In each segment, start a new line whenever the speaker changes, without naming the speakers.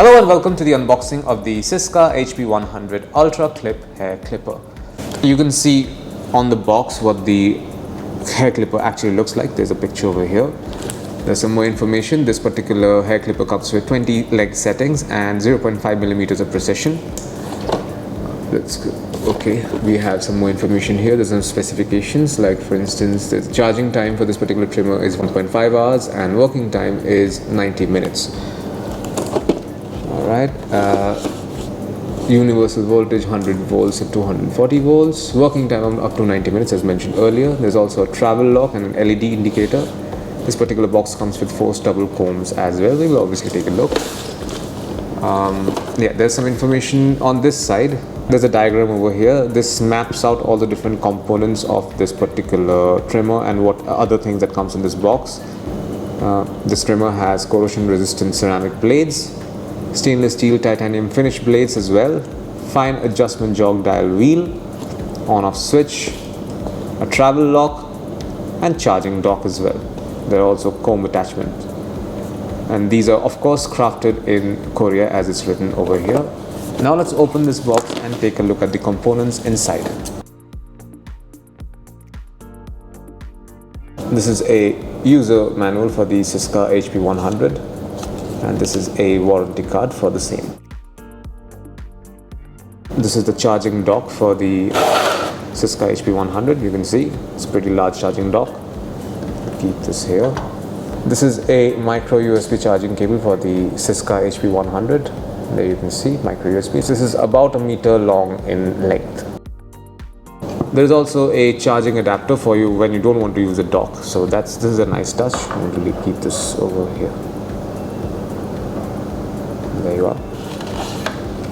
Hello and welcome to the unboxing of the SYSKA HB100 Ultraclip hair clipper. You can see on the box what the hair clipper actually looks like. There's a picture over here. There's some more information. This particular hair clipper comes with 20 leg settings and 0.5 millimeters of precision. Let's go. Okay, we have some more information here. There's some specifications, like for instance, the charging time for this particular trimmer is 1.5 hours and working time is 90 minutes. Alright, universal voltage 100 volts to 240 volts, working time up to 90 minutes as mentioned earlier. There's also a travel lock and an LED indicator. This particular box comes with 4 stubble combs as well. We will obviously take a look. Yeah, there's some information on this side. There's a diagram over here. This maps out all the different components of this particular trimmer and what other things that comes in this box. This trimmer has corrosion resistant ceramic blades, stainless steel titanium finish blades as well, fine adjustment jog dial wheel, on off switch, a travel lock and charging dock as well. There are also comb attachments, and these are of course crafted in Korea as it's written over here. Now let's open this box and take a look at the components inside. This is a user manual for the SYSKA HB100, and this is a warranty card for the same. This is the charging dock for the SYSKA HB100. You can see it's a pretty large charging dock. Keep this here. This is a micro USB charging cable for the SYSKA HB100. There you can see micro USB. This is about 1 meter long in length. There is also a charging adapter for you when you don't want to use a dock. So this is a nice touch. I'm going to keep this over here. There you are.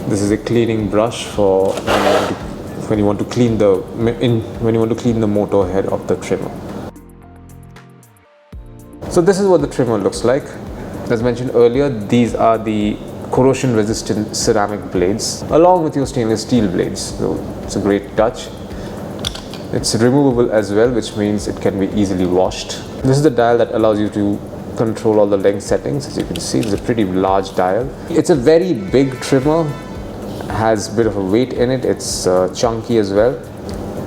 This is a cleaning brush for when you want to clean the motor head of the trimmer. So this is what the trimmer looks like. As mentioned earlier, these are the corrosion resistant ceramic blades along with your stainless steel blades. So it's a great touch. It's removable as well, which means it can be easily washed. This is the dial that allows you to control all the length settings. As you can see, it's a pretty large dial. It's a very big trimmer, has a bit of a weight in it. It's chunky as well.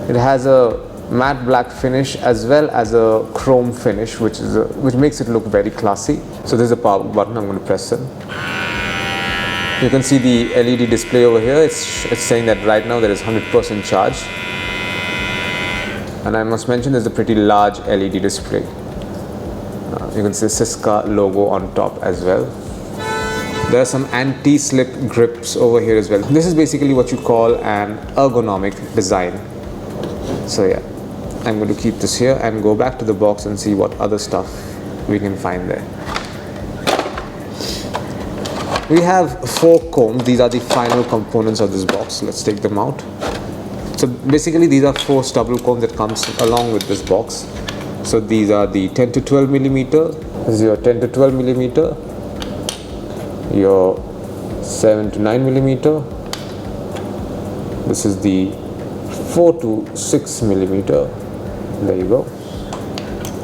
It has a matte black finish as well as a chrome finish, which makes it look very classy. So there's a power button. I'm going to press it. You can see the LED display over here. It's saying that right now there is 100% charge. And I must mention there's a pretty large LED display. You can see the SYSKA logo on top as well. There are some anti-slip grips over here as well. This is basically what you call an ergonomic design. So yeah, I'm going to keep this here and go back to the box and see what other stuff we can find there. We have 4 combs. These are the final components of this box. Let's take them out. So basically these are 4 stubble combs that comes along with this box. So these are the 10 to 12 millimeter. This is your 10 to 12 millimeter. Your 7 to 9 millimeter. This is the 4 to 6 millimeter. There you go.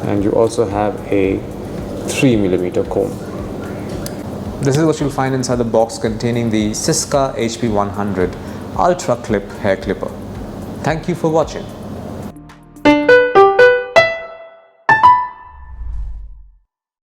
And you also have a 3 millimeter comb. This is what you'll find inside the box containing the SYSKA HB100 Ultraclip hair clipper. Thank you for watching.